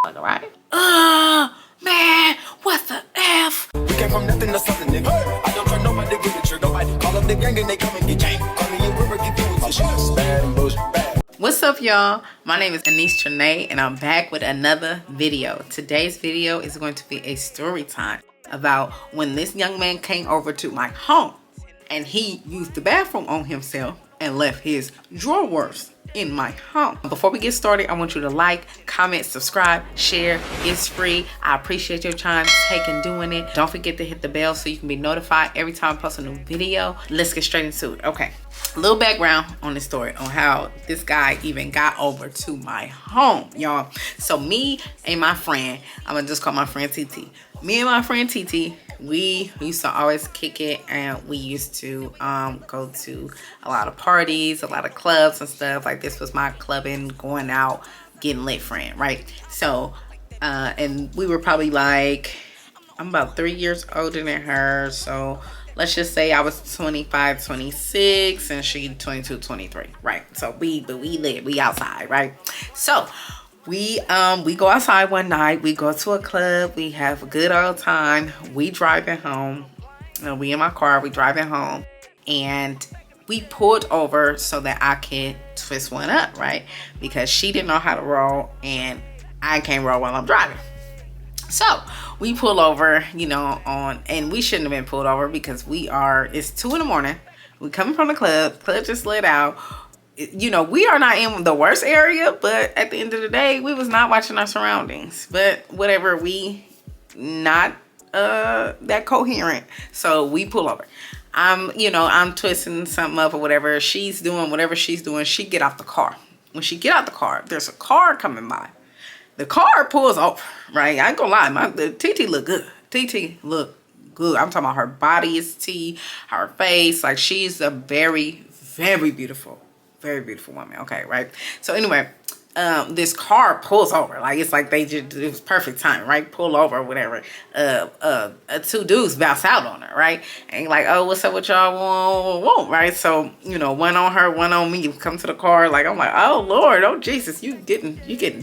right? Man, what the F? We came from nothing to something, nigga. I don't try nobody to get the trick. Nobody call up the gang and they come and get gang. Call me a river, give you with shit. Bad and bullshit, bad. What's up, y'all? My name is Anaise Tranee, and I'm back with another video. Today's video is going to be a story time about when this young man came over to my home and he used the bathroom on himself and left his drawers in my home. Before we get started, I want you to like, comment, subscribe, share. It's free. I appreciate your time taking doing it. Don't forget to hit the bell so you can be notified every time I post a new video. Let's get straight into it. Okay, a little background on this story on how this guy even got over to my home, y'all. So me and my friend, I'm gonna just call my friend TT. Me and my friend TT, we used to always kick it, and we used to go to a lot of parties, a lot of clubs and stuff. Like, this was my clubbing, going out, getting lit friend, right? So and we were probably like, I'm about 3 years older than her, so let's just say I was 25, 26, and she 22, 23, right? So we lit, we outside, right? So we go outside one night, we go to a club, we have a good old time, we driving home, we in my car, we driving home, and we pulled over so that I could twist one up, right? Because she didn't know how to roll and I can't roll while I'm driving. So we pull over, you know, and we shouldn't have been pulled over because it's 2 in the morning. We coming from the club just let out. You know, we are not in the worst area, but at the end of the day, we was not watching our surroundings. But whatever, we not that coherent. So we pull over. I'm twisting something up or whatever. She's doing whatever she's doing. She get out the car. When she get out the car, there's a car coming by. The car pulls over, right? I ain't gonna lie, the TT look good. TT look good. I'm talking about her body is T, her face. Like, she's a very, very beautiful woman. Okay, right? So anyway, this car pulls over. Like, it's like it was perfect time, right? Pull over, whatever. Two dudes bounce out on her, right? And like, oh, what's up with y'all? Whoa, right? So, you know, one on her, one on me. Come to the car. Like, I'm like, oh Lord, oh Jesus, you getting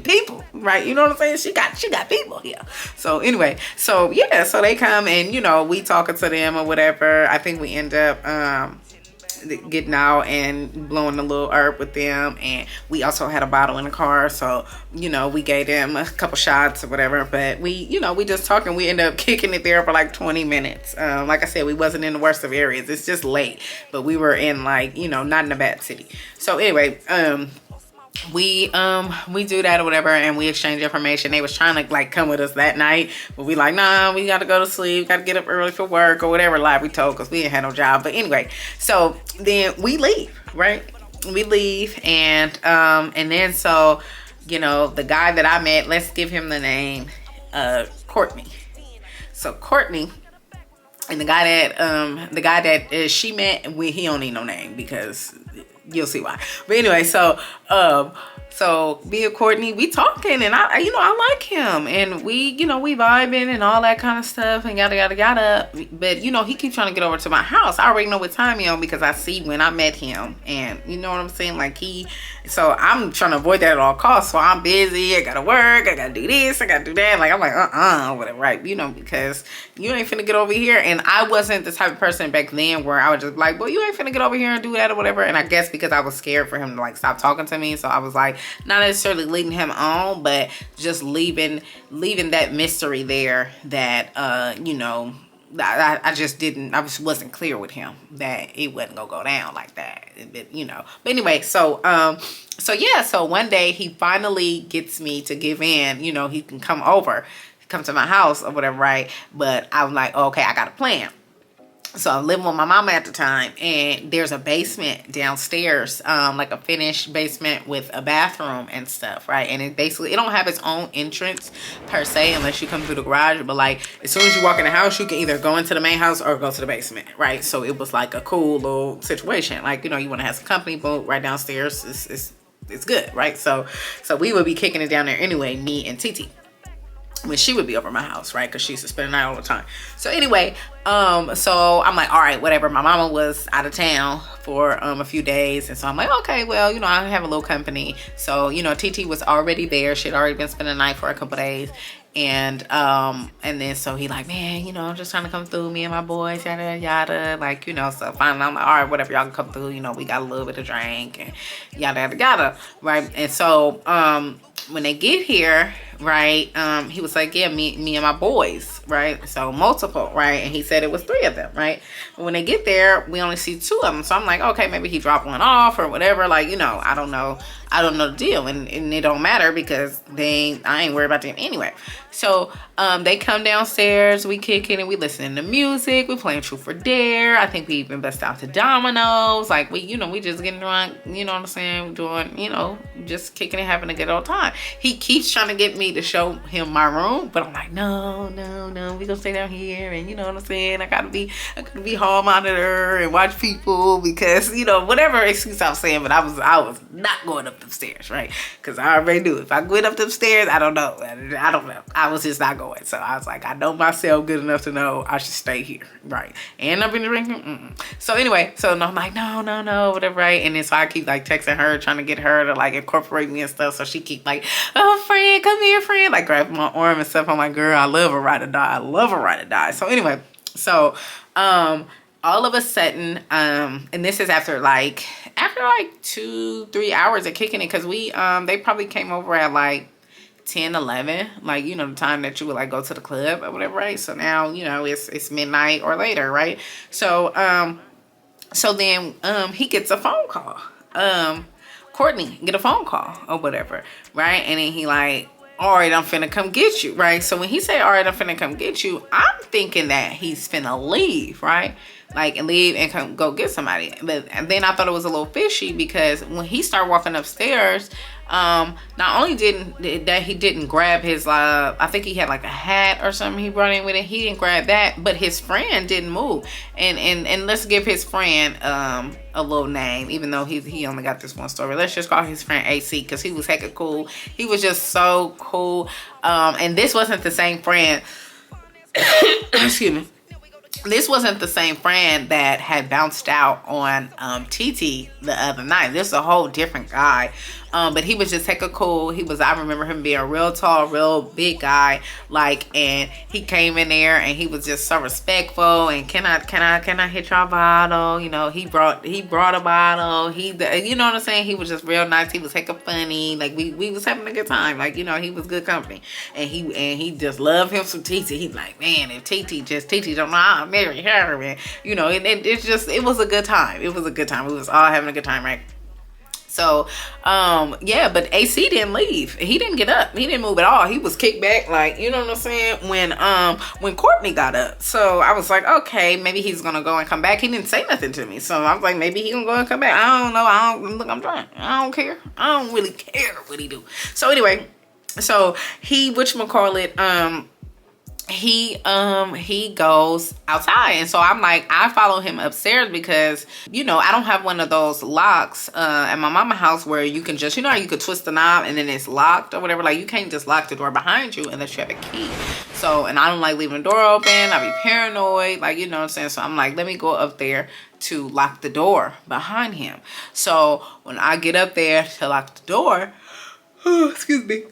people, right? You know what I'm saying? She got people here. So anyway, so yeah, so they come and, you know, we talking to them or whatever. I think we end up getting out and blowing a little herb with them, and we also had a bottle in the car, so, you know, we gave them a couple shots or whatever. But we just talking. We ended up kicking it there for like 20 minutes. Like I said, we wasn't in the worst of areas. It's just late, but we were in, like, you know, not in a bad city. So anyway, we do that or whatever, and we exchange information. They was trying to like come with us that night, but we like, nah, we gotta go to sleep, gotta get up early for work or whatever lie we told, because we didn't have no job. But anyway, so then we leave, right? We leave, and then, so, you know, the guy that I met, let's give him the name Courtney. So Courtney, and the guy that she met, he don't need no name because you'll see why. But anyway, so me and Courtney, we talking, and I like him, and we vibing and all that kind of stuff, and yada. But, you know, he keeps trying to get over to my house. I already know what time he on because I see when I met him, and you know what I'm saying? Like, so I'm trying to avoid that at all costs. So I'm busy. I gotta work. I gotta do this. I gotta do that. Like, I'm like, whatever, right? You know, because you ain't finna get over here. And I wasn't the type of person back then where I was just like, well, you ain't finna get over here and do that or whatever. And I guess because I was scared for him to like stop talking to me, so I was like, not necessarily leading him on, but just leaving that mystery there that you know, I just wasn't clear with him that it wasn't gonna go down like that, you know. But anyway, so yeah, so one day he finally gets me to give in, you know, he can come to my house or whatever, right? But I'm like, oh, okay, I got a plan. So I'm living with my mama at the time, and there's a basement downstairs, like a finished basement with a bathroom and stuff, right? And it don't have its own entrance per se unless you come through the garage, but like as soon as you walk in the house, you can either go into the main house or go to the basement, right? So it was like a cool little situation. Like, you know, you want to have some company, but right downstairs it's good, right? So we would be kicking it down there anyway, me and TT. when she would be over my house, right? Because she used to spend the night all the time. So anyway, so I'm like, all right, whatever. My mama was out of town for a few days, and so I'm like, okay, well, you know, I have a little company. So, you know, TT was already there. She'd already been spending the night for a couple days. And then so he like, man, you know, I'm just trying to come through, me and my boys, yada yada, like, you know. So finally I'm like, all right, whatever, y'all can come through, you know, we got a little bit of drink and yada yada yada, right? And so when they get here, right, he was like, yeah, me and my boys, right? So multiple, right? And he said it was 3 of them, right? But when they get there, we only see 2 of them. So I'm like, okay, maybe he dropped one off or whatever, like, you know, I don't know the deal, and it don't matter because I ain't worried about them anyway. So they come downstairs, we kicking and we listening to music, we playing Truth or Dare. I think we even bust out to dominoes, like we just getting drunk, you know what I'm saying, doing, you know, just kicking and having a good old time. He keeps trying to get me to show him my room, but I'm like, no, we gonna stay down here, and you know what I'm saying, I gotta be hall monitor and watch people because, you know, whatever excuse I was saying, but I was not going up the stairs, right? Because I already knew if I went up the stairs, I don't know. I was just not going. So I was like, I know myself good enough to know I should stay here, right? And I've been drinking. So anyway, so I'm like, no, whatever, right? And then so I keep like texting her, trying to get her to like incorporate me and stuff. So she keep like, oh, friend, come here, friend, like grabbing my arm and stuff. I'm like, girl, I love a ride or die. So anyway, so all of a sudden, and this is after like 2-3 hours of kicking it, because they probably came over at like 10, 11, like, you know, the time that you would like go to the club or whatever, right? So now, you know, it's midnight or later, right? So then he gets a phone call. Courtney get a phone call or whatever, right? And then he like, all right, I'm finna come get you, right? So when he say, all right, I'm finna come get you, I'm thinking that he's finna leave, right? Like, and leave and come go get somebody. But then I thought it was a little fishy because when he started walking upstairs, not only he didn't grab his, I think he had like a hat or something he brought in with it. He didn't grab that, but his friend didn't move. And let's give his friend a little name, even though he only got this one story. Let's just call his friend AC because he was hecka cool. He was just so cool. And this wasn't the same friend. Excuse me. This wasn't the same friend that had bounced out on TT the other night. This is a whole different guy. But he was just hecka cool. I remember him being a real tall, real big guy. Like, and he came in there and he was just so respectful. And can I hit your bottle? You know, he brought a bottle. You know what I'm saying? He was just real nice. He was hecka funny. Like we was having a good time. Like, you know, he was good company. And he just loved him some TT. He's like, man, if TT don't know how to marry her, and you know, it was a good time. It was a good time. We was all having a good time, right? So, yeah, but AC didn't leave. He didn't get up. He didn't move at all. He was kicked back, like, you know what I'm saying, when Courtney got up. So I was like, okay, maybe he's gonna go and come back. He didn't say nothing to me. So I was like, maybe he gonna go and come back. I don't know. Look, I'm trying. I don't care. I don't really care what he do. So anyway, so he goes outside, and so I'm like, I follow him upstairs because, you know, I don't have one of those locks at my mama's house where you can just, you know, you could twist the knob and then it's locked or whatever. Like, you can't just lock the door behind you unless you have a key. So, and I don't like leaving the door open. I be paranoid, like, you know what I'm saying? So I'm like, let me go up there to lock the door behind him. So when I get up there to lock the door, excuse me,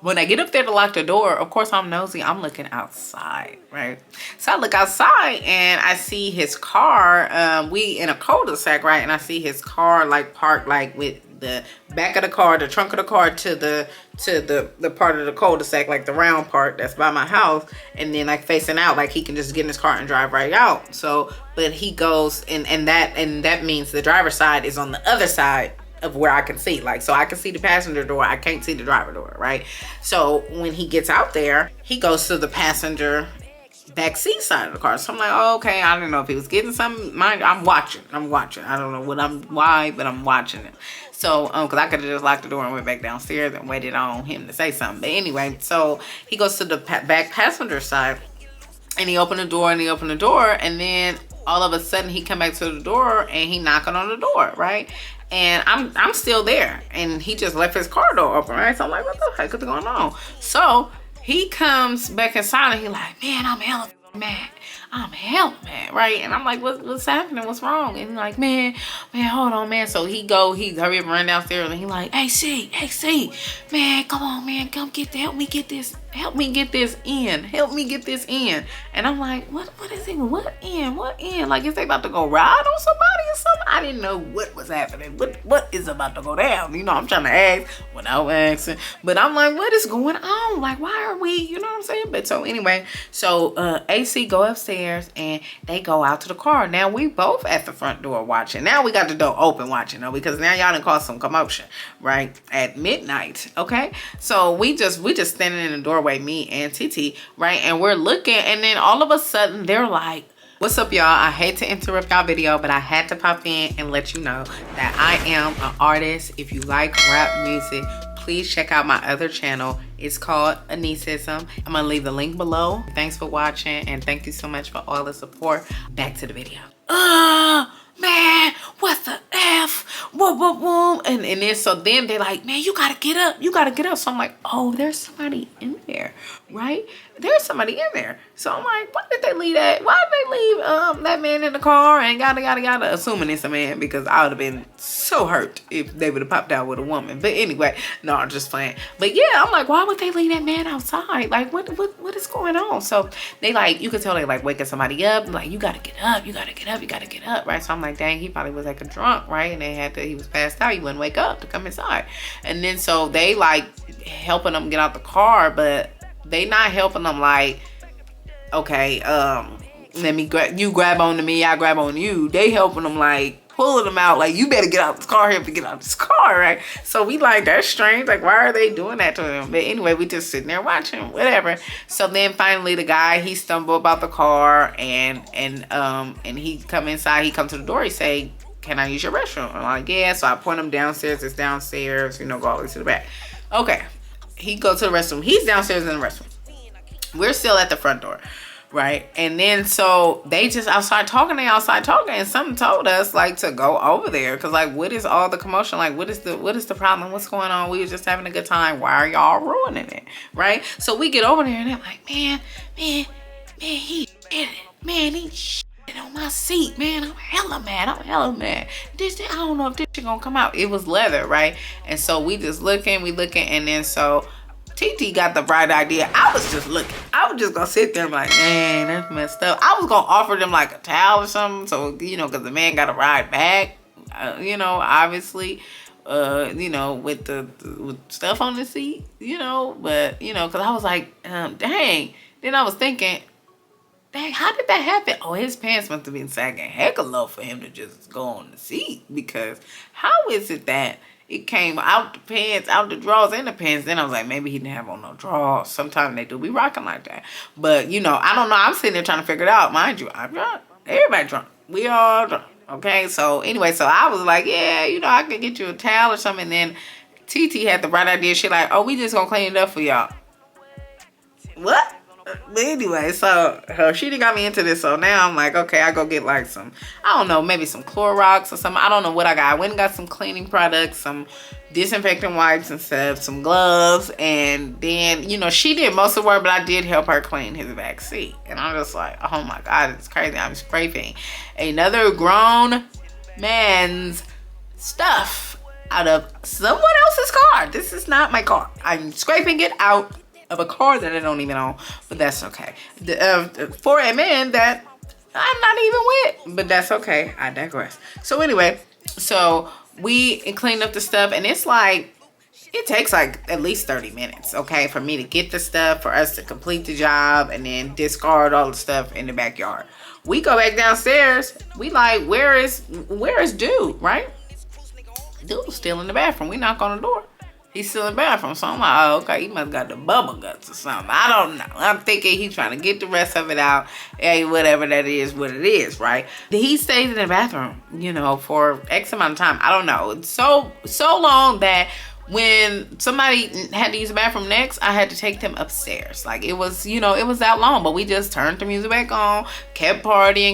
when I get up there to lock the door, of course I'm nosy. I'm looking outside, right? So I look outside and I see his car. We in a cul-de-sac, right? And I see his car like parked like with the back of the car, the trunk of the car to the part of the cul-de-sac, like the round part that's by my house, and then like facing out, like he can just get in his car and drive right out. So, but he goes and that means the driver's side is on the other side of where I can see, like, so I can see the passenger door, I can't see the driver door, right? So when he gets out there, he goes to the passenger back seat side of the car. So I'm like, oh, okay, I don't know if he was getting something. I'm watching. I don't know why, but I'm watching it. So, because I could have just locked the door and went back downstairs and waited on him to say something. But anyway, so he goes to the back passenger side and he opened the door and then all of a sudden he come back to the door and he knocking on the door, right? And I'm still there, and he just left his car door open, right? So I'm like, what the heck is going on? So he comes back inside and he like, man, I'm hella mad. I'm hella mad, right? And I'm like, what's happening? What's wrong? And he's like, man, hold on, man. So he hurry up and run downstairs and he like, AC, man, come on, man, come get help me get this in. And I'm like, what is it? What in? Like, is they about to go ride on somebody or something? I didn't know what was happening. What is about to go down? You know, I'm trying to ask without asking, but I'm like, what is going on? Like, why are we, you know what I'm saying? But so anyway, AC go upstairs and they go out to the car. Now we both at the front door watching. Now we got the door open watching, though, because now y'all done caused some commotion, right? At midnight, okay? So we just standing in the doorway, me and Titi, right? And we're looking, and then all of a sudden they're like, what's up, y'all? I hate to interrupt y'all video, but I had to pop in and let you know that I am an artist. If you like rap music, please check out my other channel. It's called Anaise. I'm gonna leave the link below. Thanks for watching, and thank you so much for all the support. Back to the video. Man, what the F? Whoa. And then so then they're like, man, you gotta get up. So I'm like, oh, there's somebody in there, right? There's somebody in there. So I'm like, why did they leave that man in the car and gotta, assuming it's a man, because I would have been so hurt if they would have popped out with a woman. But anyway, no, I'm just playing. But yeah, I'm like, why would they leave that man outside? Like, what is going on? So they like, you could tell they like waking somebody up, like, you gotta get up, right? So I'm like, dang, he probably was like a drunk, right? And he was passed out, he wouldn't wake up to come inside. And then so they like helping him get out the car, but they not helping them like, okay, let me grab onto me, I grab on you. They helping them like pulling them out, like, you better get out this car, here to get out this car, right? So we like, that's strange, like, why are they doing that to him? But anyway, we just sitting there watching, whatever. So then finally the guy, he stumbled about the car, and he come inside, he come to the door, he say, can I use your restroom? I'm like, yeah. So I point him downstairs, it's downstairs, you know, go all the way to the back. Okay, he go to the restroom, he's downstairs in the restroom, we're still at the front door, right? And then so they just outside talking, and something told us like to go over there, because like, what is all the commotion? Like, what is the problem? What's going on? We were just having a good time, why are y'all ruining it, right? So we get over there and they're like, man, he did it, man, he shit on my seat, man, I'm hella mad. I don't know if this shit gonna come out. It was leather, right? And so we just looking, and then so TT got the bright idea. I was just looking. I was just gonna sit there and be like, man, that's messed up. I was gonna offer them like a towel or something, so, you know, because the man got to ride back, you know, obviously, you know, with stuff on the seat, you know, but, you know, because I was like, dang. Then I was thinking, dang, how did that happen? Oh, his pants must have been sagging heck low for him to just go on the seat, because how is it that it came out the pants, out the drawers, and the pants? Then I was like, maybe he didn't have on no drawers. Sometimes they do be rocking like that. But, you know, I don't know. I'm sitting there trying to figure it out. Mind you, I'm drunk. Everybody drunk. We all drunk. Okay? So, anyway, so I was like, yeah, you know, I could get you a towel or something. And then TT had the right idea. She like, oh, we just gonna clean it up for y'all. What? But anyway, so she done got me into this, so now I'm like, okay, I go get like some, I don't know, maybe some Clorox or something. I don't know what I got. I went and got some cleaning products, some disinfectant wipes and stuff, some gloves, and then, you know, she did most of the work, but I did help her clean his back seat. And I'm just like, oh my God, it's crazy. I'm scraping another grown man's stuff out of someone else's car. This is not my car. I'm scraping it out of a car that I don't even own, but that's okay. For a man that I'm not even with, but that's okay. I digress. So anyway, so we cleaned up the stuff, and it's like, it takes like at least 30 minutes, okay, for me to get the stuff, for us to complete the job, and then discard all the stuff in the backyard. We go back downstairs. We like, where is dude, right? Dude's still in the bathroom. We knock on the door. He's still in the bathroom. So I'm like, oh, okay, he must got the bubble guts or something. I don't know. I'm thinking he's trying to get the rest of it out. Hey, whatever that is, what it is, right? He stays in the bathroom, you know, for X amount of time. I don't know. It's so long that when somebody had to use the bathroom next, I had to take them upstairs. Like, it was, you know, it was that long, but we just turned the music back on, kept partying,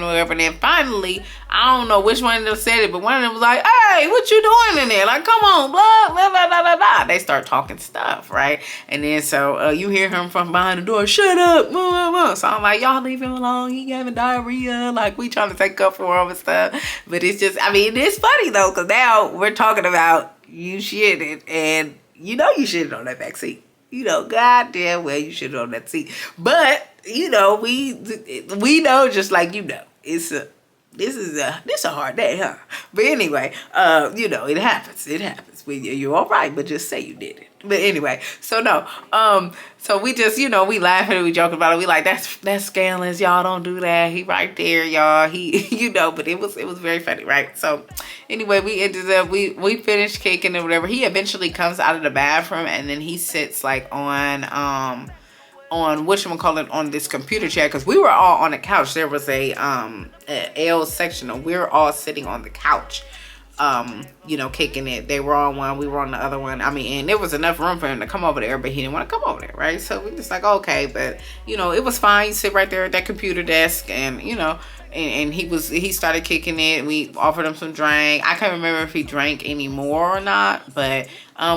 whatever. And then finally, I don't know which one of them said it, but one of them was like, hey, what you doing in there? Like, come on, blah, blah, blah, blah, blah, blah. They start talking stuff, right? And then so you hear him from behind the door, shut up, blah, blah, blah. So I'm like, y'all leave him alone. He having diarrhea. Like, we trying to take up for him and stuff. But it's just, I mean, it's funny though, because now we're talking about you shitted, and you know you shitted on that back seat. You know, goddamn well you shitted on that seat. But you know, we know, just like you know, this is a hard day, huh? But anyway, you know, it happens. It happens. You're all right, but just say you did it. But anyway, so no, so we just, you know, we laughing and we joking about it. We like, that's scandalous. Y'all don't do that. He right there, y'all. He, you know, but it was very funny, right? So anyway, we ended up, we finished kicking and whatever. He eventually comes out of the bathroom, and then he sits like on whatchamacallit, on this computer chair, because we were all on the couch. There was a L sectional. We were all sitting on the couch, you know, kicking it. They were on one, we were on the other one. I mean, and there was enough room for him to come over there, but he didn't want to come over there, right? So we just like, okay, but you know, it was fine. You sit right there at that computer desk, and you know, and he started kicking it. We offered him some drink. I can't remember if he drank anymore or not, but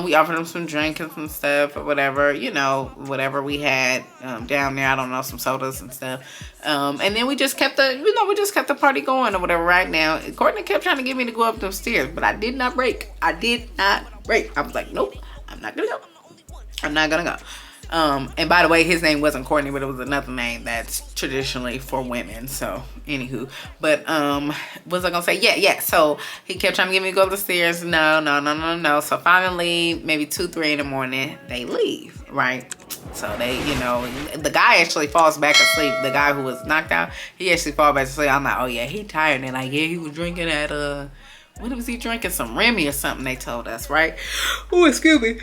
we offered him some drink and some stuff or whatever, you know, whatever we had down there. I don't know, some sodas and stuff. And then we just kept the party going or whatever. Right now, Courtney kept trying to get me to go up the stairs, but I did not break. I was like, nope, I'm not gonna go. I'm not gonna go. And by the way, his name wasn't Courtney, but it was another name that's traditionally for women. So, anywho. But, what was I gonna say? Yeah. So, he kept trying to get me to go up the stairs. No. So, finally, maybe 2, 3 in the morning, they leave, right? So, they, you know, the guy actually falls back asleep. The guy who was knocked out, he actually falls back asleep. I'm like, oh, yeah, he tired. And like, yeah, he was drinking at, what was he drinking? Some Remy or something, they told us, right? Oh, excuse me.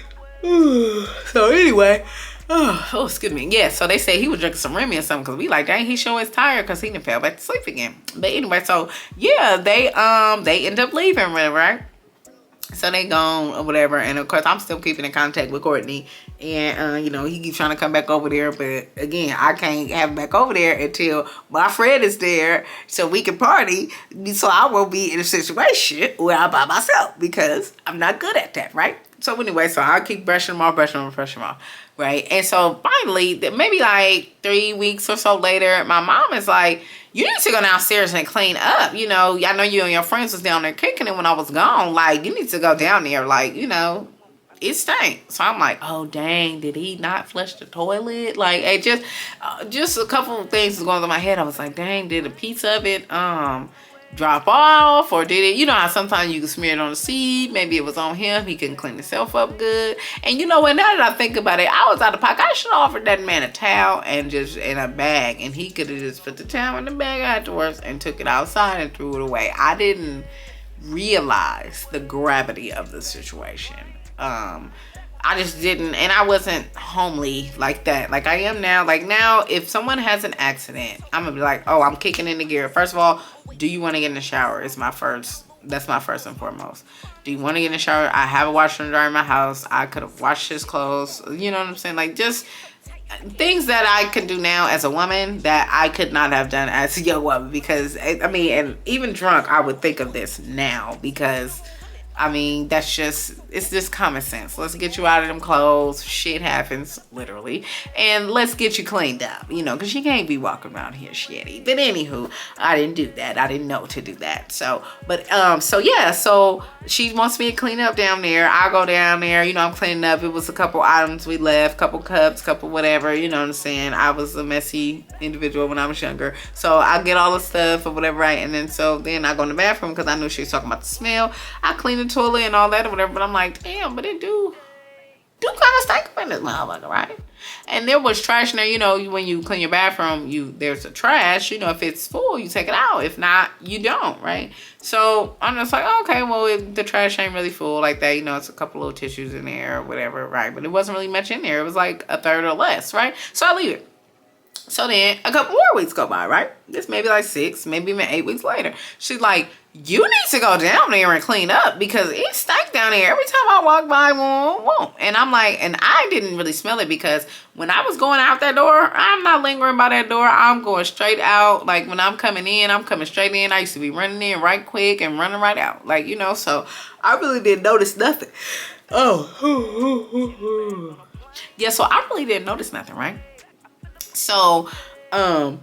So, anyway. Oh, excuse me. Yeah, so they say he was drinking some Remy or something, because we like, dang, he sure is tired, because he didn't fell back to sleep again. But anyway, so yeah, they end up leaving, right? So they gone or whatever, and of course I'm still keeping in contact with Courtney, and you know, he keeps trying to come back over there, but again, I can't have him back over there until my friend is there so we can party. So I won't be in a situation where I'm by myself, because I'm not good at that, right? So anyway, so I'll keep brushing them off. Right. And so finally, maybe like 3 weeks or so later, my mom is like, you need to go downstairs and clean up. You know, I know you and your friends was down there kicking it when I was gone. Like, you need to go down there. Like, you know, it stank. So I'm like, oh, dang, did he not flush the toilet? Like, it just a couple of things was going through my head. I was like, dang, did a piece of it drop off, or did it, you know how sometimes you can smear it on the seat, maybe it was on him, he couldn't clean himself up good. And you know what, now that I think about it, I was out of pocket. I should have offered that man a towel and just in a bag, and he could have just put the towel in the bag afterwards and took it outside and threw it away. I didn't realize the gravity of the situation. I just didn't, and I wasn't homely like that like I am now. Like now, if someone has an accident, I'm gonna be like, oh, I'm kicking into gear. First of all, do you want to get in the shower? That's my first and foremost. Do you want to get in the shower? I have a washer and dryer in my house. I could have washed his clothes. You know what I'm saying? Like, just things that I can do now as a woman that I could not have done as a young woman, because I mean, and even drunk, I would think of this now, because I mean, it's just common sense. Let's get you out of them clothes. Shit happens, literally. And let's get you cleaned up, you know, because you can't be walking around here shitty. But anywho, I didn't do that. I didn't know to do that. So she wants me to clean up down there. I go down there, you know, I'm cleaning up. It was a couple items we left, couple cups, couple whatever, you know what I'm saying? I was a messy individual when I was younger. So I get all the stuff or whatever, right? And then I go in the bathroom because I knew she was talking about the smell. I clean the toilet and all that or whatever, but I'm like, damn, but it do kind of stink up in this motherfucker, right? And there was trash in there. You know, when you clean your bathroom, there's a trash. You know, if it's full, you take it out. If not, you don't, right? So I'm just like, okay, well, the trash ain't really full like that. You know, it's a couple little tissues in there or whatever, right? But it wasn't really much in there. It was like a third or less, right? So I leave it. So then a couple more weeks go by, right? This maybe like 6, maybe even 8 weeks later. She's like, you need to go down there and clean up because it stank down there. Every time I walk by, whoa. And I'm like, and I didn't really smell it because when I was going out that door, I'm not lingering by that door. I'm going straight out. Like when I'm coming in, I'm coming straight in. I used to be running in right quick and running right out. Like, you know, so I really didn't notice nothing. Oh. Yeah, so I really didn't notice nothing, right? So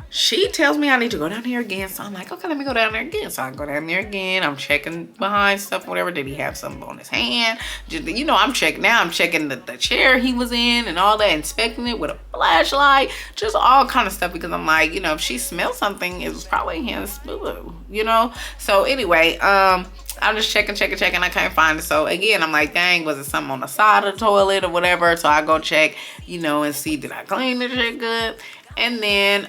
she tells me I need to go down there again. So I'm like, okay, let me go down there again. So I go down there again. I'm checking behind stuff, whatever. Did he have something on his hand? Just, you know, I'm checking now. I'm checking the chair he was in and all that, inspecting it with a flashlight, just all kind of stuff because I'm like, you know, if she smelled something, it was probably his boo-boo, you know? So anyway, I'm just checking. I can't find it. So again, I'm like, dang, was it something on the side of the toilet or whatever? So I go check, you know, and see, did I clean the shit good? And then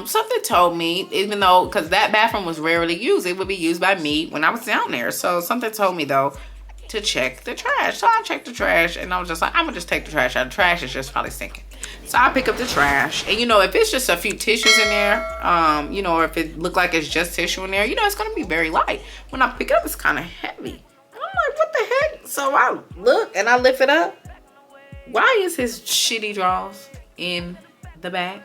something told me, even though, because that bathroom was rarely used, it would be used by me when I was down there. So something told me, though, to check the trash. So I checked the trash, and I was just like, I'm going to just take the trash out. The trash is just probably stinking. So I pick up the trash. And, you know, if it's just a few tissues in there, you know, or if it look like it's just tissue in there, you know, it's going to be very light. When I pick it up, it's kind of heavy. And I'm like, what the heck? So I look, and I lift it up. Why is his shitty drawers in the bag?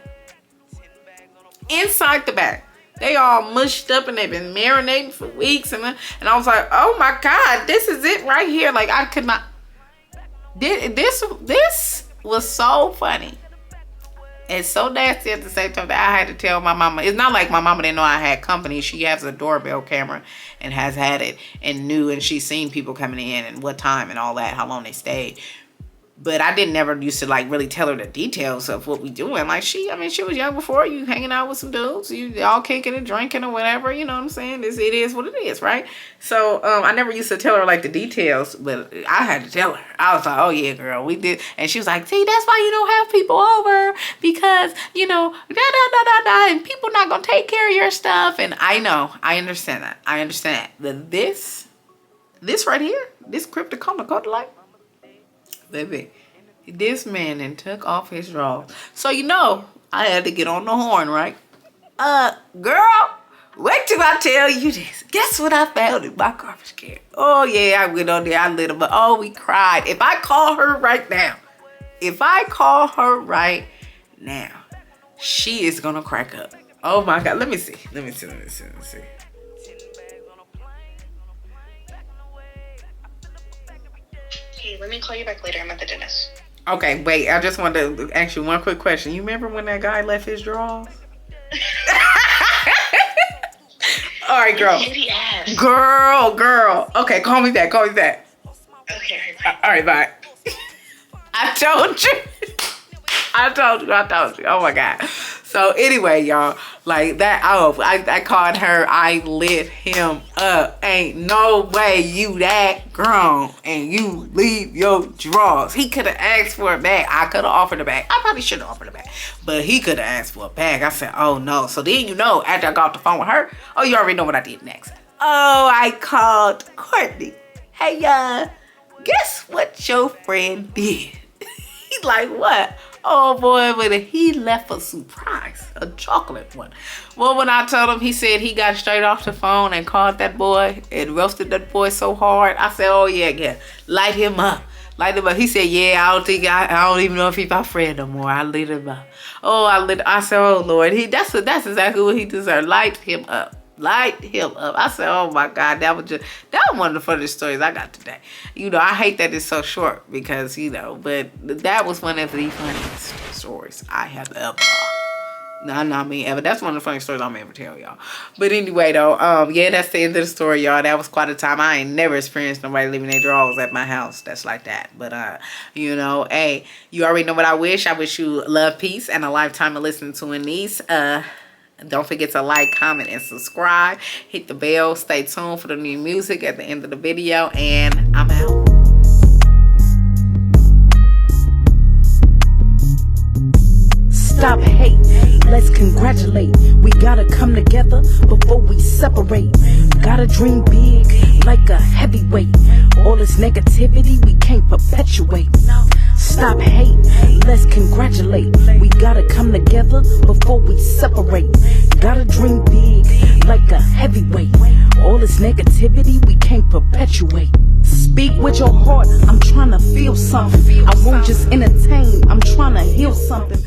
Inside the bag. They all mushed up and they've been marinating for weeks. And I was like, oh my God, this is it right here. Like I could not. This was so funny. It's so nasty at the same time that I had to tell my mama. It's not like my mama didn't know I had company. She has a doorbell camera and has had it and knew, and she's seen people coming in and what time and all that, how long they stayed. But I didn't never used to like really tell her the details of what we doing. Like she was young before, you hanging out with some dudes, you all kicking and drinking or whatever, you know what I'm saying? It is what it is, right? So I never used to tell her like the details, but I had to tell her. I was like, oh yeah, girl, we did. And she was like, see, that's why you don't have people over because, you know, and people not gonna take care of your stuff. And I know, I understand that. But this right here, this cryptocona light, baby, this man then took off his drawers. So, you know, I had to get on the horn, right? Girl, wait till I tell you this. Guess what I found in my garbage can? Oh, yeah, I went on there. I lit him up. Oh, we cried. If I call her right now, she is going to crack up. Oh, my God. Let me see. Let me call you back later. I'm at the dentist. Okay, wait. I just wanted to ask you one quick question. You remember when that guy left his drawers? All right, girl. Girl. Okay, call me back. Okay, all right, bye. I told you. Oh, my God. So, anyway, y'all, like that, I called her. I lit him up. Ain't no way you that grown and you leave your drawers. He could have asked for a bag. I could have offered a bag. I probably should have offered a bag. But he could have asked for a bag. I said, oh, no. So, then, you know, after I got off the phone with her, oh, you already know what I did next. Oh, I called Courtney. Hey, guess what your friend did? He's like, what? Oh boy, but he left a surprise, a chocolate one. Well, when I told him, he said he got straight off the phone and called that boy and roasted that boy so hard. I said, oh yeah, light him up. He said, yeah, I don't even know if he's my friend no more. I lit him up. I said, oh Lord, that's exactly what he deserved. Light him up. I said, oh my God, that was one of the funniest stories I got today. You know, I hate that it's so short because, you know, but that was one of the funniest stories I have ever. Ever. That's one of the funniest stories I'm ever tell y'all. But anyway, though, yeah, that's the end of the story, y'all. That was quite a time. I ain't never experienced nobody leaving their drawers at my house. That's like that. But, you know, hey, you already know what I wish. I wish you love, peace, and a lifetime of listening to Anaise. Don't forget to like, comment, and subscribe. Hit the bell. Stay tuned for the new music at the end of the video. And I'm out. Stop hate, let's congratulate. We gotta come together before we separate. Gotta dream big like a heavyweight. All this negativity we can't perpetuate. Stop hate, let's congratulate. We gotta come together before we separate. Gotta dream big like a heavyweight. All this negativity we can't perpetuate. Speak with your heart, I'm trying to feel something. I won't just entertain, I'm trying to heal something.